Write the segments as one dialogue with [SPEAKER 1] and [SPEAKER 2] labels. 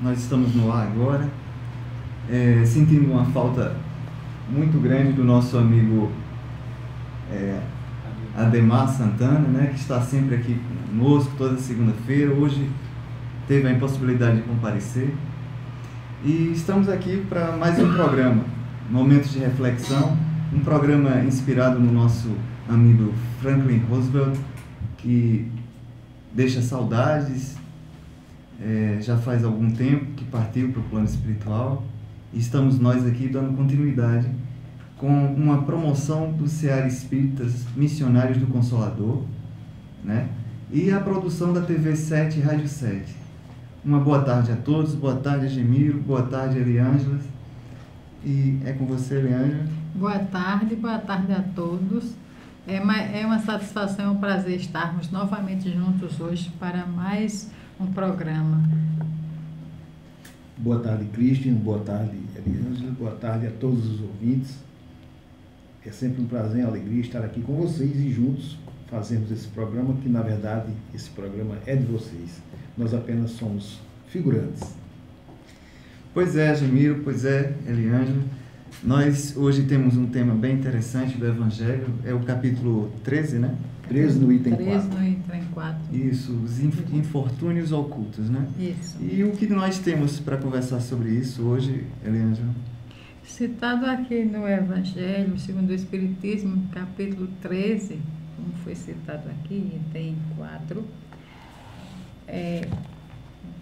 [SPEAKER 1] Nós estamos no ar agora, sentindo uma falta muito grande do nosso amigo Ademar Santana, né, que está sempre aqui conosco toda segunda-feira. Hoje teve a impossibilidade de comparecer e estamos aqui para mais um programa, Momentos de Reflexão, um programa inspirado no nosso amigo Franklin Roosevelt, que deixa saudades. Já faz algum tempo que partiu para o plano espiritual e estamos nós aqui dando continuidade com uma promoção do Seara Espíritas Missionários do Consolador, né? E a produção da TV 7 e Rádio 7. Uma boa tarde a todos, boa tarde Gemiro, boa tarde Eliângela. E é com você, Eliângela.
[SPEAKER 2] Boa tarde a todos. É uma satisfação e um prazer estarmos novamente juntos hoje para mais um programa.
[SPEAKER 3] Boa tarde, Cristian, boa tarde, Eliângela, boa tarde a todos os ouvintes. É sempre um prazer e uma alegria estar aqui com vocês e juntos fazermos esse programa, que na verdade esse programa é de vocês. Nós apenas somos figurantes.
[SPEAKER 1] Pois é, Gemiro, pois é, Eliângela. Nós hoje temos um tema bem interessante do Evangelho, é o capítulo 13, né?
[SPEAKER 3] 13 no item
[SPEAKER 2] 13
[SPEAKER 3] 4.
[SPEAKER 2] no item 4.
[SPEAKER 1] Isso, os infortúnios ocultos, né?
[SPEAKER 2] Isso.
[SPEAKER 1] E o que nós temos para conversar sobre isso hoje, Eliângela?
[SPEAKER 2] Citado aqui no Evangelho, segundo o Espiritismo, capítulo 13, como foi citado aqui, item 4,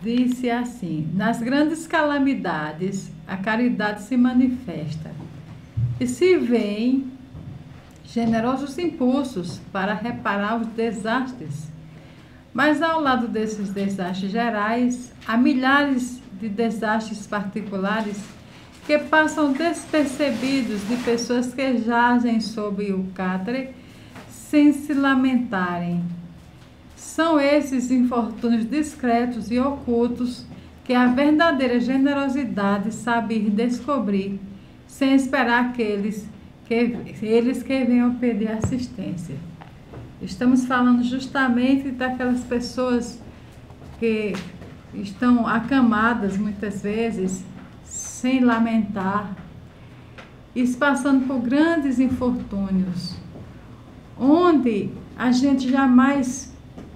[SPEAKER 2] disse assim: nas grandes calamidades, a caridade se manifesta e se vêem generosos impulsos para reparar os desastres. Mas ao lado desses desastres gerais, há milhares de desastres particulares que passam despercebidos de pessoas que jazem sob o catre sem se lamentarem. São esses infortúnios discretos e ocultos que a verdadeira generosidade sabe ir descobrir, sem esperar eles que venham pedir assistência. Estamos falando justamente daquelas pessoas que estão acamadas muitas vezes, sem lamentar, e passando por grandes infortúnios, onde a gente jamais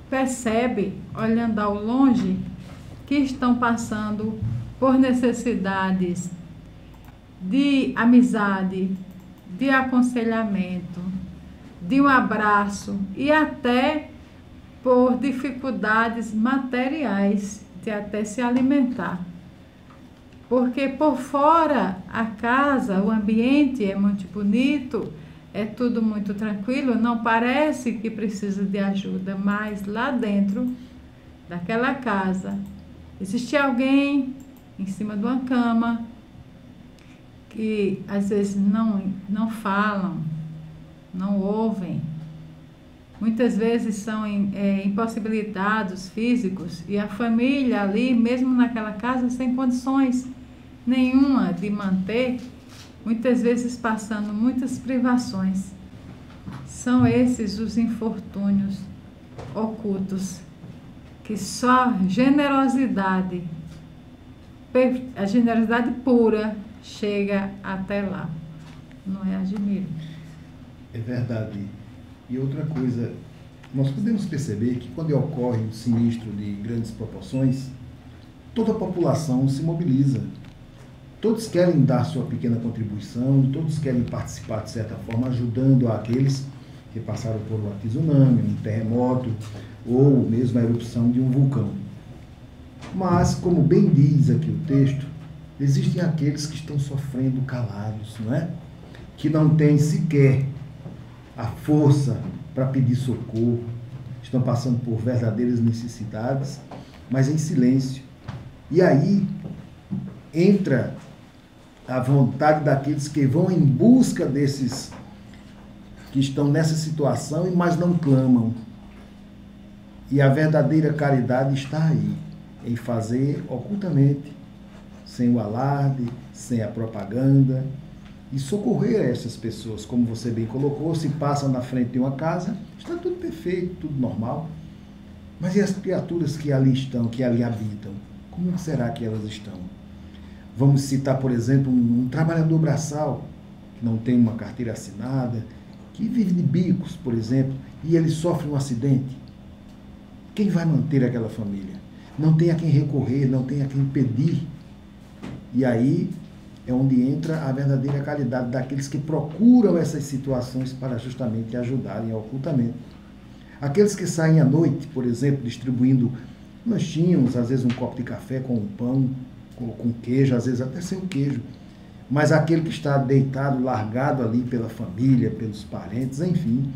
[SPEAKER 2] percebe, olhando ao longe, que estão passando por necessidades de amizade, de aconselhamento, de um abraço e até por dificuldades materiais de até se alimentar. Porque por fora a casa, o ambiente é muito bonito, é tudo muito tranquilo, não parece que precisa de ajuda, mas lá dentro daquela casa existe alguém em cima de uma cama que às vezes não falam, não ouvem. Muitas vezes são impossibilitados físicos e a família ali, mesmo naquela casa, sem condições nenhuma de manter, muitas vezes passando muitas privações. São esses os infortúnios ocultos que só a generosidade pura chega até lá. Não é, Admiro?
[SPEAKER 3] É verdade. E outra coisa, nós podemos perceber que quando ocorre um sinistro de grandes proporções, toda a população se mobiliza. Todos querem dar sua pequena contribuição, todos querem participar de certa forma, ajudando aqueles que passaram por um tsunami, um terremoto ou mesmo a erupção de um vulcão. Mas, como bem diz aqui o texto, existem aqueles que estão sofrendo calados, não é? Que não têm sequer a força para pedir socorro, estão passando por verdadeiras necessidades, mas em silêncio. E aí entra a vontade daqueles que vão em busca desses que estão nessa situação, mas não clamam. E a verdadeira caridade está aí, em fazer ocultamente, sem o alarde, sem a propaganda, e socorrer essas pessoas, como você bem colocou, se passam na frente de uma casa, está tudo perfeito, tudo normal, mas e as criaturas que ali estão, que ali habitam? Como será que elas estão? Vamos citar, por exemplo, um trabalhador braçal, que não tem uma carteira assinada, que vive de bicos, por exemplo, e ele sofre um acidente. Quem vai manter aquela família? Não tem a quem recorrer, não tem a quem pedir. E aí é onde entra a verdadeira qualidade daqueles que procuram essas situações para justamente ajudarem ao ocultamento. Aqueles que saem à noite, por exemplo, distribuindo lanchinhos, às vezes um copo de café com um pão, com queijo, às vezes até sem o queijo. Mas aquele que está deitado, largado ali pela família, pelos parentes, enfim,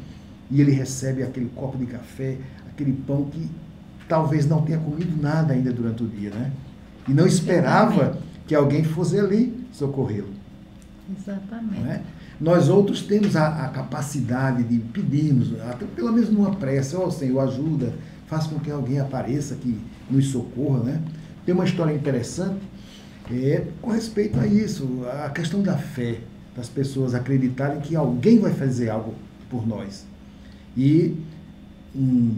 [SPEAKER 3] e ele recebe aquele copo de café, aquele pão que talvez não tenha comido nada ainda durante o dia, né? E não esperava que alguém fosse ali socorrê-lo.
[SPEAKER 2] Exatamente.
[SPEAKER 3] Não é? Nós outros temos a capacidade de pedirmos, até pelo menos numa prece, ó Senhor, ajuda, faz com que alguém apareça que nos socorra, né? Tem uma história interessante com respeito a isso, a questão da fé, das pessoas acreditarem que alguém vai fazer algo por nós. E um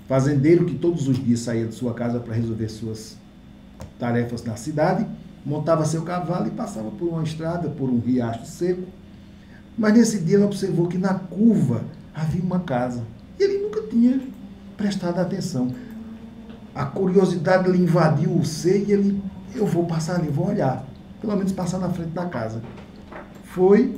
[SPEAKER 3] fazendeiro que todos os dias saía de sua casa para resolver suas tarefas na cidade, montava seu cavalo e passava por uma estrada, por um riacho seco. Mas nesse dia ele observou que na curva havia uma casa. E ele nunca tinha prestado atenção. A curiosidade lhe invadiu o ser e eu vou passar ali, vou olhar. Pelo menos passar na frente da casa. Foi,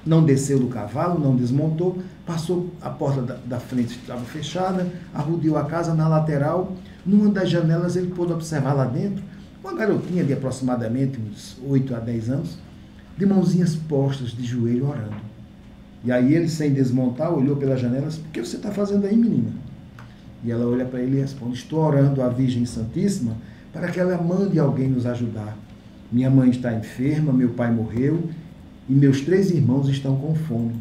[SPEAKER 3] não desceu do cavalo, não desmontou, passou, a porta da frente estava fechada, arrodeou a casa na lateral. Numa das janelas ele pôde observar lá dentro uma garotinha de aproximadamente uns 8 a 10 anos, de mãozinhas postas, de joelho, orando. E aí ele, sem desmontar, olhou pela janela e disse: "O que você está fazendo aí, menina?" E ela olha para ele e responde: "Estou orando à Virgem Santíssima para que ela mande alguém nos ajudar. Minha mãe está enferma, meu pai morreu e meus 3 irmãos estão com fome."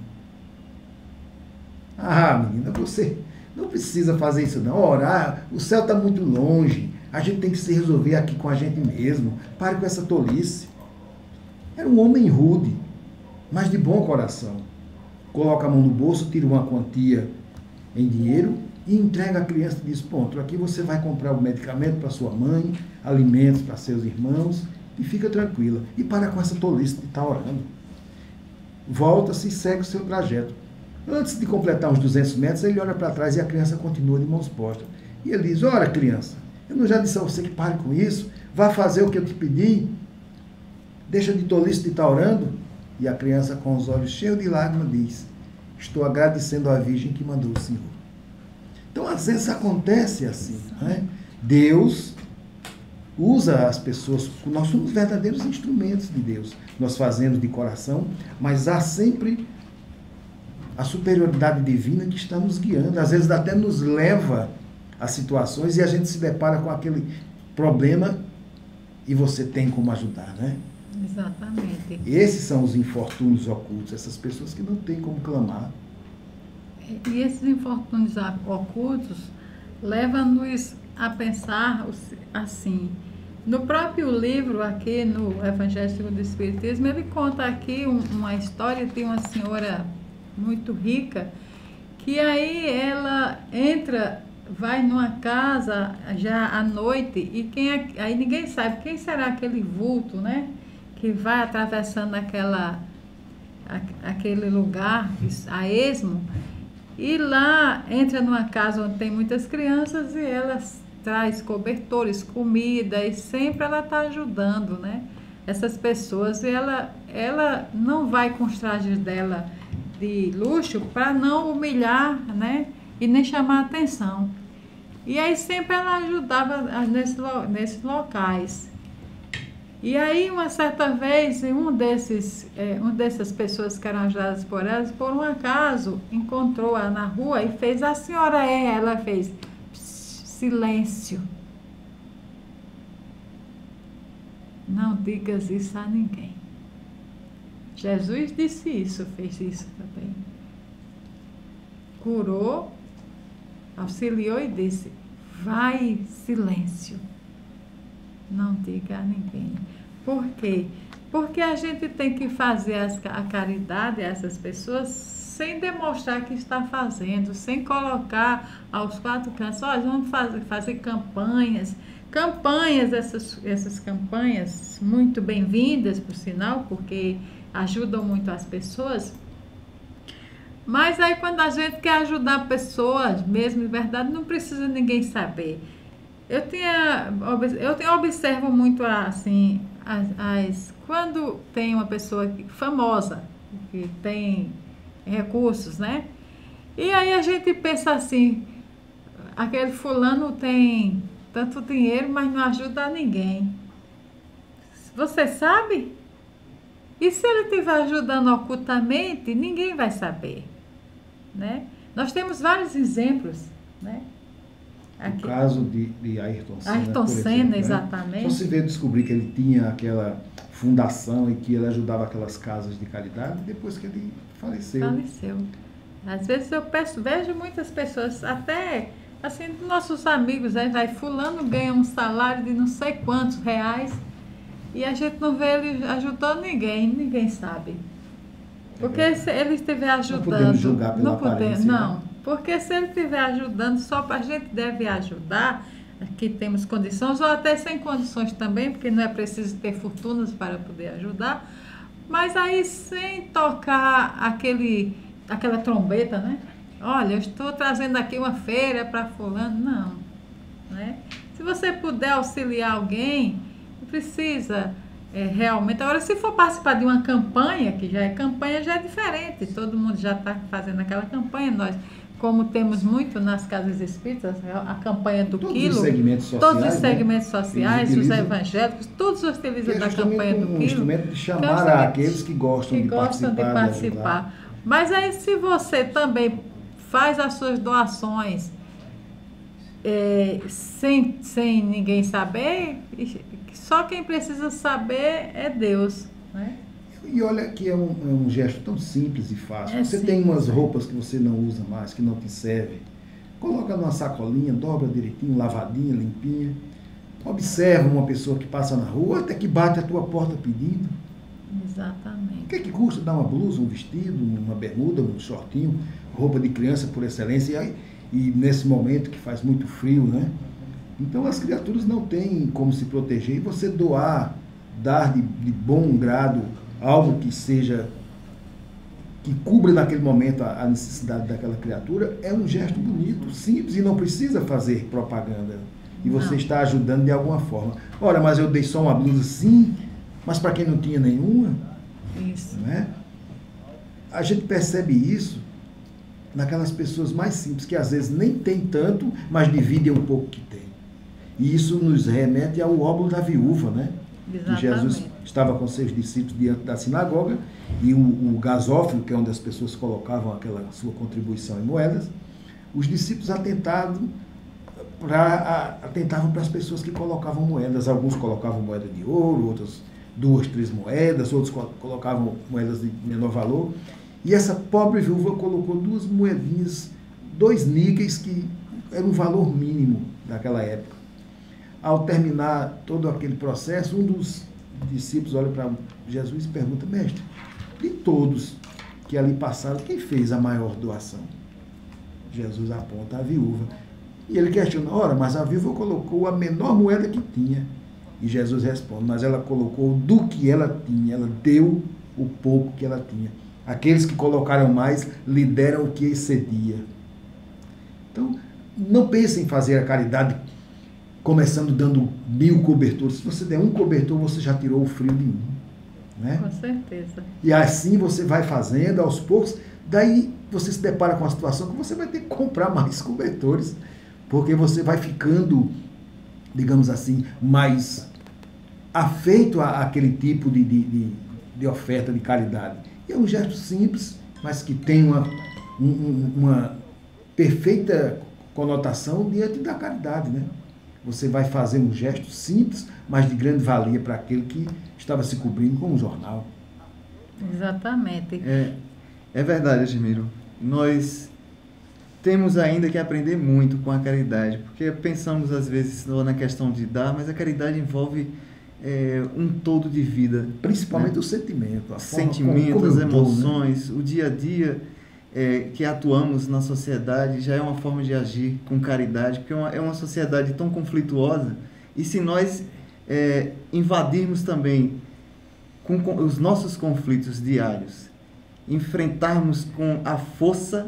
[SPEAKER 3] "Ah, menina, você não precisa fazer isso não. Orar, o céu está muito longe. A gente tem que se resolver aqui com a gente mesmo. Pare com essa tolice." Era um homem rude, mas de bom coração. Coloca a mão no bolso, tira uma quantia em dinheiro e entrega a criança e diz: "Pronto, aqui você vai comprar o medicamento para sua mãe, alimentos para seus irmãos e fica tranquila. E para com essa tolice de estar orando." Volta-se e segue o seu trajeto. Antes de completar uns 200 metros, ele olha para trás e a criança continua de mãos postas. E ele diz: "Ora, criança, eu não já disse a você que pare com isso? Vá fazer o que eu te pedi? Deixa de tolice de estar orando." E a criança, com os olhos cheios de lágrimas, diz: "Estou agradecendo à Virgem que mandou o Senhor." Então, às vezes acontece assim, né? Deus usa as pessoas, nós somos verdadeiros instrumentos de Deus. Nós fazemos de coração, mas há sempre a superioridade divina que está nos guiando. Às vezes até nos leva a situações e a gente se depara com aquele problema e você tem como ajudar, né?
[SPEAKER 2] Exatamente.
[SPEAKER 3] Esses são os infortúnios ocultos, essas pessoas que não têm como clamar.
[SPEAKER 2] E esses infortúnios ocultos levam-nos a pensar assim. No próprio livro, aqui no Evangelho segundo o Espiritismo, ele conta aqui uma história de uma senhora muito rica, que aí ela vai numa casa já à noite e aí ninguém sabe quem será aquele vulto, né? Que vai atravessando aquele lugar a esmo, e lá entra numa casa onde tem muitas crianças e ela traz cobertores, comida, e sempre ela está ajudando, né? Essas pessoas, e ela não vai com os trajes dela de luxo para não humilhar, né? E nem chamar atenção. E aí sempre ela ajudava nesses locais. E aí, uma certa vez, dessas pessoas que eram ajudadas por elas, por um acaso, encontrou-a na rua e fez: "A senhora é?" Ela fez: "Silêncio. Não digas isso a ninguém." Jesus disse isso, fez isso também. Curou, auxiliou e disse: "Vai, silêncio. Não diga a ninguém." Por quê? Porque a gente tem que fazer a caridade a essas pessoas sem demonstrar que está fazendo, sem colocar aos quatro cantos. Olha, vamos fazer campanhas. Essas campanhas muito bem-vindas, por sinal, porque ajudam muito as pessoas. Mas aí quando a gente quer ajudar pessoas, mesmo de verdade, não precisa ninguém saber. Eu observo muito assim, quando tem uma pessoa famosa, que tem recursos, né? E aí a gente pensa assim, aquele fulano tem tanto dinheiro, mas não ajuda ninguém. Você sabe? E se ele estiver ajudando ocultamente, ninguém vai saber, né? Nós temos vários exemplos, né?
[SPEAKER 3] O caso de Ayrton Senna.
[SPEAKER 2] Ayrton Senna, exatamente.
[SPEAKER 3] Só se veio descobrir que ele tinha aquela fundação e que ele ajudava aquelas casas de caridade depois que ele faleceu.
[SPEAKER 2] Às vezes eu vejo muitas pessoas, até assim, nossos amigos, aí vai, fulano ganha um salário de não sei quantos reais e a gente não vê ele ajudando ninguém sabe. Porque se ele estiver ajudando... Não podemos julgar pela aparência. Não, porque se ele estiver ajudando, só a gente deve ajudar, que temos condições, ou até sem condições também, porque não é preciso ter fortunas para poder ajudar, mas aí sem tocar aquela trombeta, né? Olha, eu estou trazendo aqui uma feira para fulano. Não, né? Se você puder auxiliar alguém, não precisa... realmente, agora se for participar de uma campanha, que já é diferente, todo mundo já está fazendo aquela campanha, nós, como temos muito nas casas espíritas, a campanha do
[SPEAKER 3] todos
[SPEAKER 2] quilo,
[SPEAKER 3] os segmentos sociais,
[SPEAKER 2] todos os segmentos sociais, os evangélicos, todos utilizam da campanha do quilo.
[SPEAKER 3] Um instrumento de chamar aqueles que gostam de participar.
[SPEAKER 2] Mas aí se você também faz as suas doações sem ninguém saber, só quem precisa saber é Deus, né?
[SPEAKER 3] E olha que é um gesto tão simples e fácil. Você tem umas roupas que você não usa mais, que não te servem. Coloca numa sacolinha, dobra direitinho, lavadinha, limpinha. Observa uma pessoa que passa na rua, até que bate a tua porta pedindo.
[SPEAKER 2] Exatamente.
[SPEAKER 3] O que é que custa dar uma blusa, um vestido, uma bermuda, um shortinho, roupa de criança por excelência, e nesse momento que faz muito frio, né? Então as criaturas não têm como se proteger, e você dar de bom grado algo que cubra naquele momento a necessidade daquela criatura, é um gesto bonito, simples, e não precisa fazer propaganda. E você está ajudando de alguma forma. Ora, mas eu dei só uma blusa, sim, mas para quem não tinha nenhuma,
[SPEAKER 2] isso.
[SPEAKER 3] Né? A gente percebe isso naquelas pessoas mais simples, que às vezes nem tem tanto, mas dividem um pouco que tem. E isso nos remete ao óbolo da viúva, né?
[SPEAKER 2] Exatamente.
[SPEAKER 3] Que Jesus estava com seus discípulos diante da sinagoga, e o gasófilo, que é onde as pessoas colocavam aquela sua contribuição em moedas, os discípulos atentavam para as pessoas que colocavam moedas. Alguns colocavam moeda de ouro, outros 2, 3 moedas, outros colocavam moedas de menor valor. E essa pobre viúva colocou 2 moedinhas, 2 níqueis, que era um valor mínimo daquela época. Ao terminar todo aquele processo, um dos discípulos olha para Jesus e pergunta: mestre, de todos que ali passaram, quem fez a maior doação? Jesus aponta a viúva. E ele questiona: ora, mas a viúva colocou a menor moeda que tinha. E Jesus responde: mas ela colocou do que ela tinha, ela deu o pouco que ela tinha. Aqueles que colocaram mais lhe deram o que excedia. Então, não pense em fazer a caridade começando dando 1000 cobertores. Se você der um cobertor, você já tirou o frio de um. Né?
[SPEAKER 2] Com certeza.
[SPEAKER 3] E assim você vai fazendo aos poucos, daí você se depara com a situação que você vai ter que comprar mais cobertores, porque você vai ficando, digamos assim, mais afeito àquele tipo de oferta de caridade. E é um gesto simples, mas que tem uma perfeita conotação diante da caridade, né? Você vai fazer um gesto simples, mas de grande valia para aquele que estava se cobrindo com um jornal.
[SPEAKER 2] Exatamente.
[SPEAKER 1] É verdade, Admiro. Nós temos ainda que aprender muito com a caridade, porque pensamos às vezes na questão de dar, mas a caridade envolve um todo de vida.
[SPEAKER 3] Principalmente, né? O sentimento. A forma como
[SPEAKER 1] as emoções, o dia a dia. que atuamos na sociedade já é uma forma de agir com caridade, porque é uma sociedade tão conflituosa, e se nós invadirmos também com os nossos conflitos diários, enfrentarmos com a força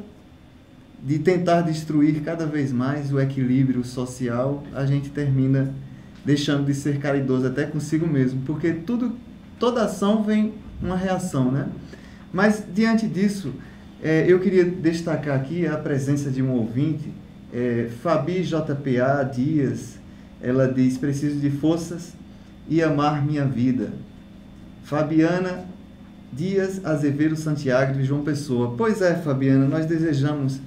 [SPEAKER 1] de tentar destruir cada vez mais o equilíbrio social, a gente termina deixando de ser caridoso até consigo mesmo, porque toda ação vem uma reação, né? Mas, diante disso, eu queria destacar aqui a presença de um ouvinte, Fabi JPA Dias. Ela diz: preciso de forças e amar minha vida. Fabiana Dias Azevedo Santiago, de João Pessoa. Pois é, Fabiana, nós desejamos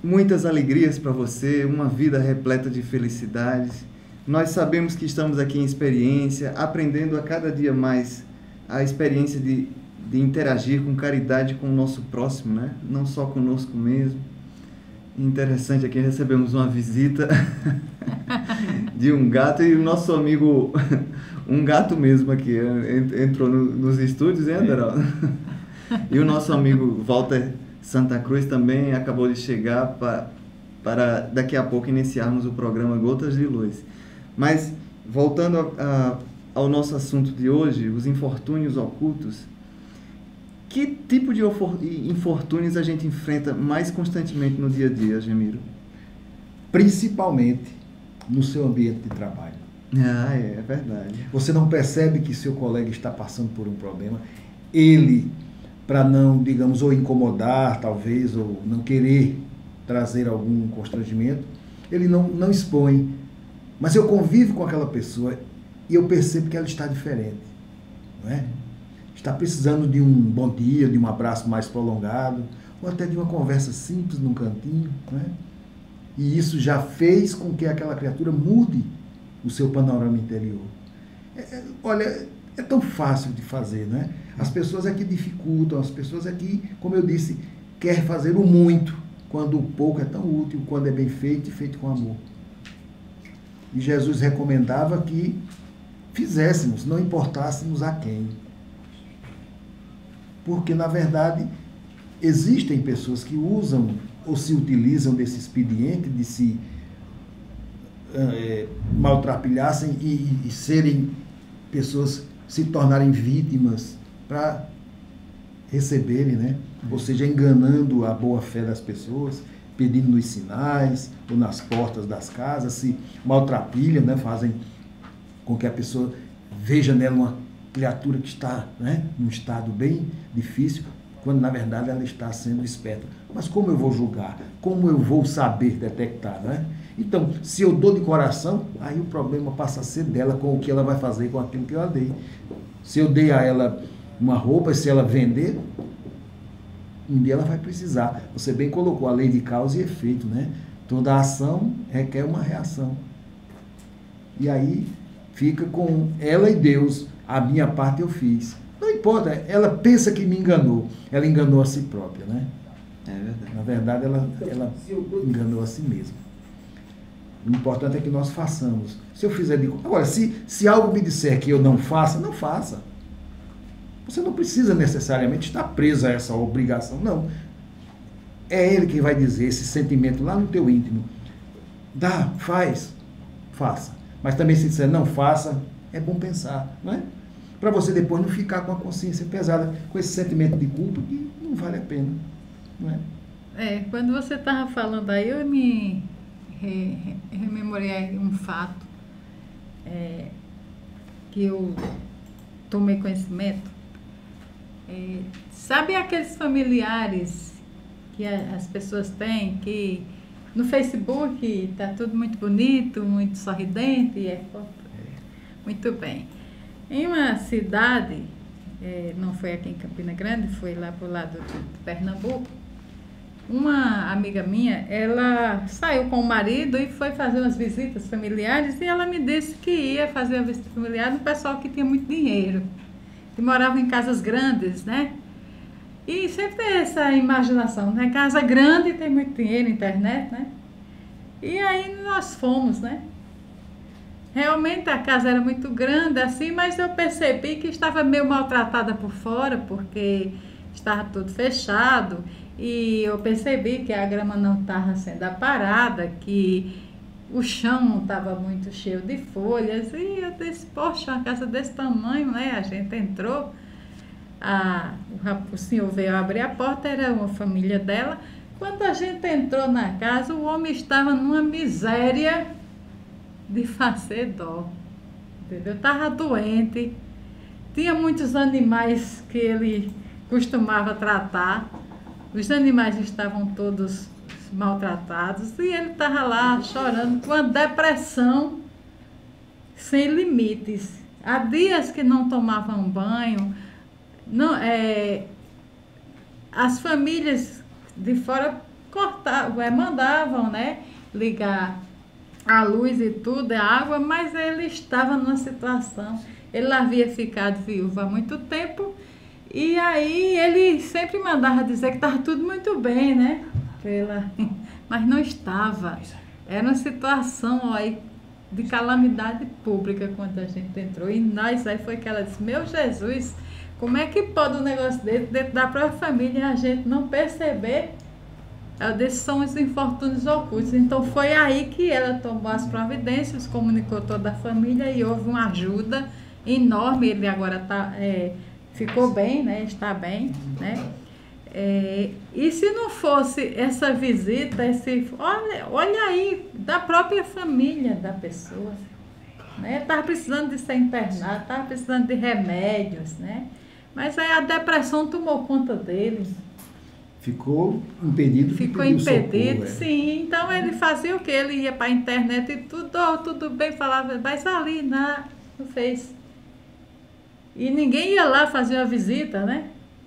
[SPEAKER 1] muitas alegrias para você, uma vida repleta de felicidades. Nós sabemos que estamos aqui em experiência, aprendendo a cada dia mais a experiência de interagir com caridade com o nosso próximo, né? Não só conosco mesmo. Interessante, aqui recebemos uma visita de um gato, e o nosso amigo, um gato mesmo aqui, entrou nos estúdios, hein, Anderaldo? E o nosso amigo Walter Santa Cruz também acabou de chegar para daqui a pouco iniciarmos o programa Gotas de Luz. Mas, voltando ao nosso assunto de hoje, os infortúnios ocultos, que tipo de infortúnios a gente enfrenta mais constantemente no dia a dia, Gemiro?
[SPEAKER 3] Principalmente no seu ambiente de trabalho.
[SPEAKER 1] É verdade.
[SPEAKER 3] Você não percebe que seu colega está passando por um problema, ele, para não, digamos, ou incomodar, talvez, ou não querer trazer algum constrangimento, ele não expõe. Mas eu convivo com aquela pessoa e eu percebo que ela está diferente, não é? Está precisando de um bom dia, de um abraço mais prolongado, ou até de uma conversa simples num cantinho, não é? E isso já fez com que aquela criatura mude o seu panorama interior. Olha, é tão fácil de fazer, não é? As pessoas é que dificultam, as pessoas é que, como eu disse, quer fazer o muito, quando o pouco é tão útil, quando é bem feito e feito com amor. E Jesus recomendava que fizéssemos, não importássemos a quem. Porque, na verdade, existem pessoas que usam ou se utilizam desse expediente de se maltrapilhassem e serem pessoas, se tornarem vítimas para receberem, né? Ou seja, enganando a boa-fé das pessoas, pedindo nos sinais ou nas portas das casas, se maltrapilham, né? Fazem com que a pessoa veja nela uma criatura que está, né, num estado bem difícil, quando na verdade ela está sendo esperta. Mas como eu vou julgar? Como eu vou saber detectar, né? Então, se eu dou de coração, aí o problema passa a ser dela com o que ela vai fazer com aquilo que eu dei. Se eu dei a ela uma roupa, se ela vender, um dia ela vai precisar. Você bem colocou a lei de causa e efeito, né? Toda ação requer uma reação. E aí fica com ela e Deus. A minha parte eu fiz. Não importa, ela pensa que me enganou. Ela enganou a si própria, né?
[SPEAKER 1] É verdade.
[SPEAKER 3] Na verdade, ela enganou a si mesma. O importante é que nós façamos. Se eu fizer de... Agora, se algo me disser que eu não faça, não faça. Você não precisa necessariamente estar preso a essa obrigação, não. É ele quem vai dizer esse sentimento lá no teu íntimo. Dá, faz, faça. Mas também se disser não faça, é bom pensar, não é? Para você depois não ficar com a consciência pesada, com esse sentimento de culpa que não vale a pena, não é?
[SPEAKER 2] Quando você estava falando aí, eu me rememorei um fato que eu tomei conhecimento. Sabe aqueles familiares que as pessoas têm, que no Facebook está tudo muito bonito, muito sorridente, muito bem. Em uma cidade, não foi aqui em Campina Grande, foi lá para o lado de Pernambuco, uma amiga minha, ela saiu com o marido e foi fazer umas visitas familiares, e ela me disse que ia fazer a visita familiar no pessoal que tinha muito dinheiro, que morava em casas grandes, né? E sempre tem essa imaginação, né? Casa grande, tem muito dinheiro, internet, né? E aí nós fomos, né? Realmente a casa era muito grande assim, mas eu percebi que estava meio maltratada por fora, porque estava tudo fechado e eu percebi que a grama não estava sendo aparada, que o chão não estava muito cheio de folhas, e eu disse, poxa, uma casa desse tamanho, né? A gente entrou, o senhor veio abrir a porta, era uma família dela. Quando a gente entrou na casa, o homem estava numa miséria de fazer dó, entendeu? Estava doente, tinha muitos animais que ele costumava tratar, os animais estavam todos maltratados e ele estava lá chorando com a depressão sem limites. Há dias que não tomavam banho, não, as famílias de fora cortavam, mandavam, né, ligar a luz e tudo, a água, mas ele estava numa situação, ele havia ficado viúvo há muito tempo, e aí ele sempre mandava dizer que estava tudo muito bem, né? Mas não estava. Era uma situação aí de calamidade pública quando a gente entrou. E nós, aí foi que ela disse, meu Jesus, como é que pode um negócio dentro da própria família e a gente não perceber? Eu disse, são os infortúnios ocultos. Então foi aí que ela tomou as providências, comunicou toda a família e houve uma ajuda enorme. Ele agora ficou bem, né? Está bem, né? E se não fosse essa visita, olha aí, da própria família da pessoa, né? Estava precisando de ser internado, estava precisando de remédios, né? Mas aí a depressão tomou conta dele.
[SPEAKER 3] Ficou impedido.
[SPEAKER 2] Ficou impedido, sim. Então ele fazia o quê? Ele ia para a internet e tudo bem, falava, mas ali não fez. E ninguém ia lá fazer uma visita, né?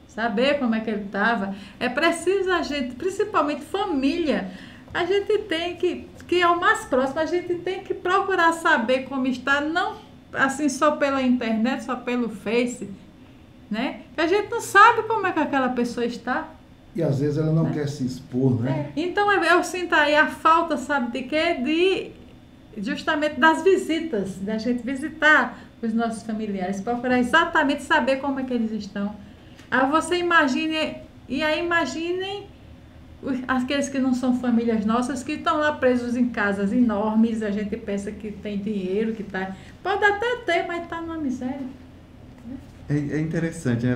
[SPEAKER 2] Saber como é que ele estava. É preciso a gente, principalmente família, a gente tem que é o mais próximo, a gente tem que procurar saber como está, não assim só pela internet, só pelo Face, né? A gente não sabe como é que aquela pessoa está.
[SPEAKER 3] E às vezes ela não quer se expor, né?
[SPEAKER 2] Então eu sinto aí a falta, sabe de quê? Justamente das visitas, da gente visitar os nossos familiares, procurar exatamente saber como é que eles estão. Aí você imaginem aqueles que não são famílias nossas, que estão lá presos em casas enormes, a gente pensa que tem dinheiro, que tá, pode até ter, mas está numa miséria.
[SPEAKER 1] É interessante,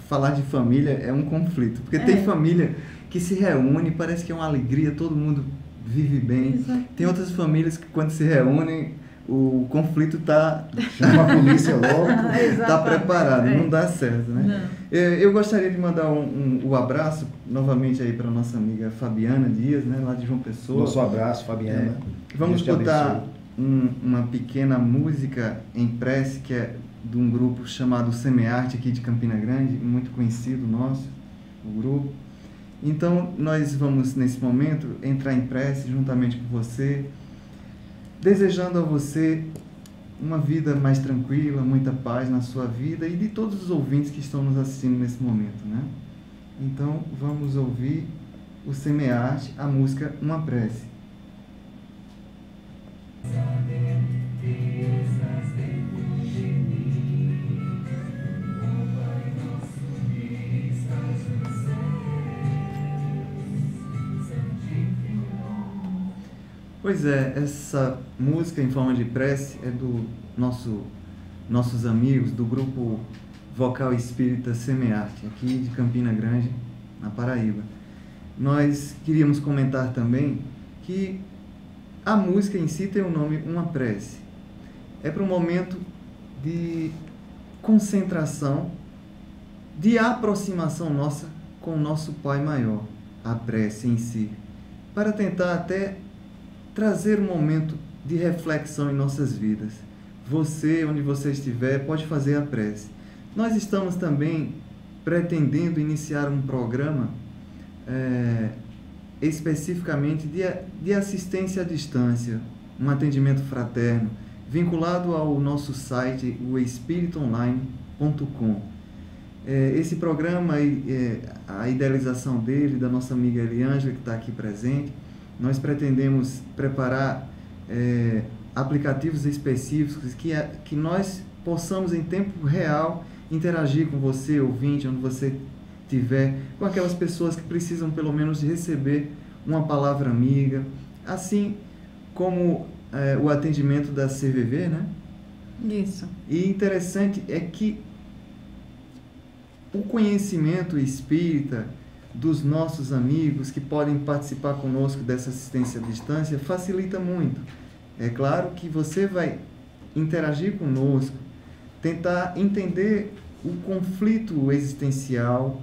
[SPEAKER 1] falar de família é um conflito, porque tem família que se reúne, parece que é uma alegria, todo mundo vive bem. Exato. Tem outras famílias que quando se reúnem, o conflito
[SPEAKER 3] chama a polícia logo.
[SPEAKER 1] Está preparado, não dá certo, né? Eu gostaria de mandar um abraço novamente aí para nossa amiga Fabiana Dias, né, lá de João Pessoa.
[SPEAKER 3] Nosso abraço, Fabiana.
[SPEAKER 1] Vamos botar uma pequena música em prece, que é de um grupo chamado Semearte, aqui de Campina Grande, muito conhecido nosso, o grupo. Então, nós vamos, nesse momento, entrar em prece juntamente com você, desejando a você uma vida mais tranquila, muita paz na sua vida e de todos os ouvintes que estão nos assistindo nesse momento, né? Então, vamos ouvir o Semearte, a música Uma Prece. Pois é, essa música em forma de prece é do nossos amigos do grupo vocal espírita Semearte, aqui de Campina Grande, na Paraíba. Nós queríamos comentar também que a música em si tem o nome Uma Prece. É para um momento de concentração, de aproximação nossa com o nosso Pai Maior, a prece em si, para tentar até trazer um momento de reflexão em nossas vidas. Você, onde você estiver, pode fazer a prece. Nós estamos também pretendendo iniciar um programa especificamente de assistência à distância, um atendimento fraterno, vinculado ao nosso site, o espiritoonline.com. Esse programa, a idealização dele, da nossa amiga Eliângela, que está aqui presente, nós pretendemos preparar aplicativos específicos que nós possamos, em tempo real, interagir com você, ouvinte, onde você tiver, com aquelas pessoas que precisam pelo menos de receber uma palavra amiga, assim como o atendimento da CVV, né?
[SPEAKER 2] Isso.
[SPEAKER 1] E interessante é que o conhecimento espírita dos nossos amigos que podem participar conosco dessa assistência à distância facilita muito. É claro que você vai interagir conosco, tentar entender o conflito existencial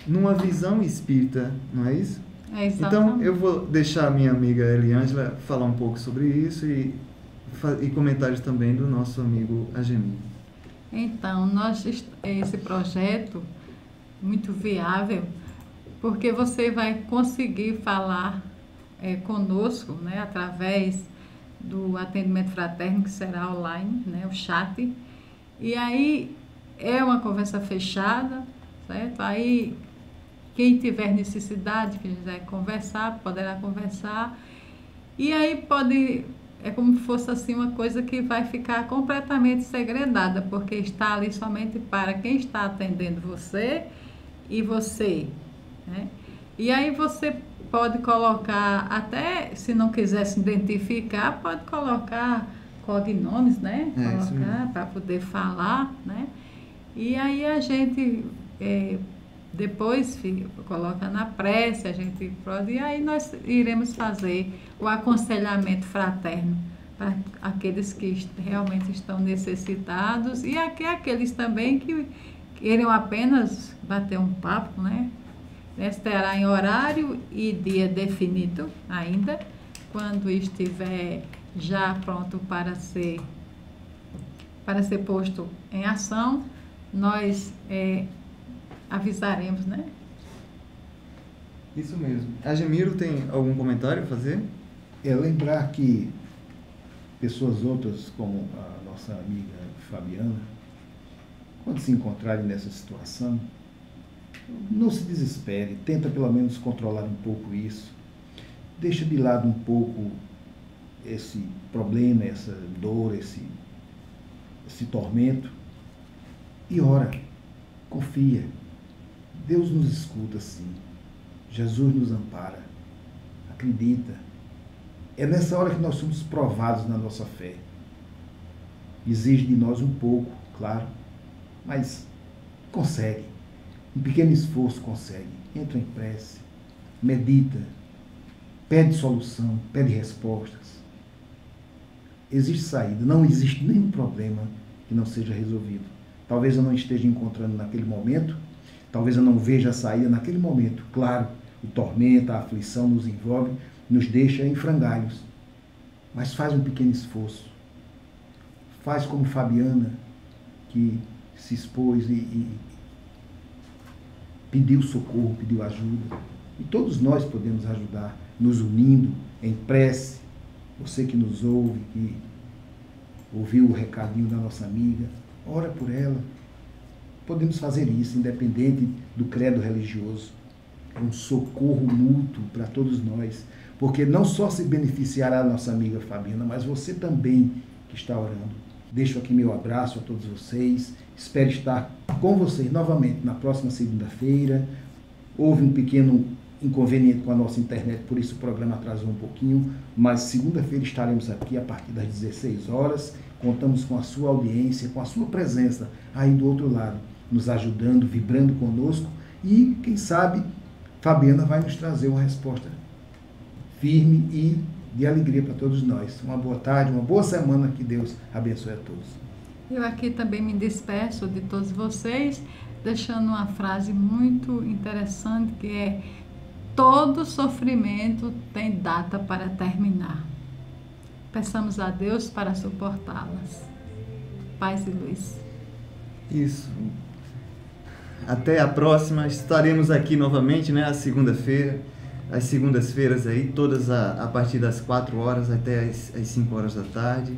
[SPEAKER 1] numa visão espírita, não é isso?
[SPEAKER 2] É exatamente.
[SPEAKER 1] Então, eu vou deixar a minha amiga Eliângela falar um pouco sobre isso e comentários também do nosso amigo Agemir.
[SPEAKER 2] Então, esse projeto muito viável, porque você vai conseguir falar conosco, né, através do atendimento fraterno, que será online, né, o chat. E aí é uma conversa fechada, certo? Aí quem tiver necessidade, que quiser conversar, poderá conversar. E aí é como se fosse assim uma coisa que vai ficar completamente segredada, porque está ali somente para quem está atendendo você e você, né? E aí você pode colocar, até se não quiser se identificar, pode colocar cognomes, né? Colocar para poder falar, né? E aí a gente depois coloca na prece, a gente pode, e aí nós iremos fazer o aconselhamento fraterno para aqueles que realmente estão necessitados e aqueles também que queiram apenas bater um papo, né? Estará em horário e dia definido ainda, quando estiver já pronto para ser posto em ação, nós avisaremos, né?
[SPEAKER 1] Isso mesmo. Agemiro tem algum comentário a fazer?
[SPEAKER 3] Lembrar que pessoas outras, como a nossa amiga Fabiana, quando se encontrarem nessa situação, não se desespere, tenta pelo menos controlar um pouco isso, deixa de lado um pouco esse problema, essa dor, esse tormento e ora, confia. Deus nos escuta sim, Jesus nos ampara, acredita. É nessa hora que nós somos provados na nossa fé. Exige de nós um pouco, claro, mas consegue. Um pequeno esforço consegue. Entra em prece, medita, pede solução, pede respostas. Existe saída, não existe nenhum problema que não seja resolvido. Talvez eu não esteja encontrando naquele momento, talvez eu não veja a saída naquele momento. Claro, o tormento, a aflição nos envolve, nos deixa em frangalhos. Mas faz um pequeno esforço. Faz como Fabiana, que se expôs e pediu socorro, pediu ajuda. E todos nós podemos ajudar, nos unindo em prece. Você que nos ouve, que ouviu o recadinho da nossa amiga, ora por ela. Podemos fazer isso, independente do credo religioso. É um socorro mútuo para todos nós, porque não só se beneficiará a nossa amiga Fabiana, mas você também que está orando. Deixo aqui meu abraço a todos vocês, espero estar com vocês novamente na próxima segunda-feira. Houve um pequeno inconveniente com a nossa internet, por isso o programa atrasou um pouquinho, mas segunda-feira estaremos aqui a partir das 16 horas, contamos com a sua audiência, com a sua presença aí do outro lado, nos ajudando, vibrando conosco e, quem sabe, Fabiana vai nos trazer uma resposta firme e de alegria para todos nós. Uma boa tarde, uma boa semana, que Deus abençoe a todos.
[SPEAKER 2] Eu aqui também me despeço de todos vocês, deixando uma frase muito interessante que é: todo sofrimento tem data para terminar. Peçamos a Deus para suportá-las. Paz e luz.
[SPEAKER 1] Isso. Até a próxima. Estaremos aqui novamente, né? Segunda-feira. As segundas-feiras aí, todas a partir das 4 horas até as 5 horas da tarde.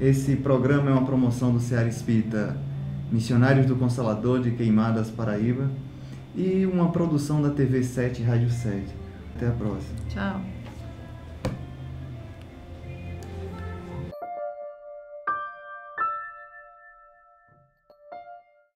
[SPEAKER 1] Esse programa é uma promoção do Seara Espírita Missionários do Consolador de Queimadas, Paraíba, e uma produção da TV 7 Rádio 7. Até a próxima.
[SPEAKER 2] Tchau.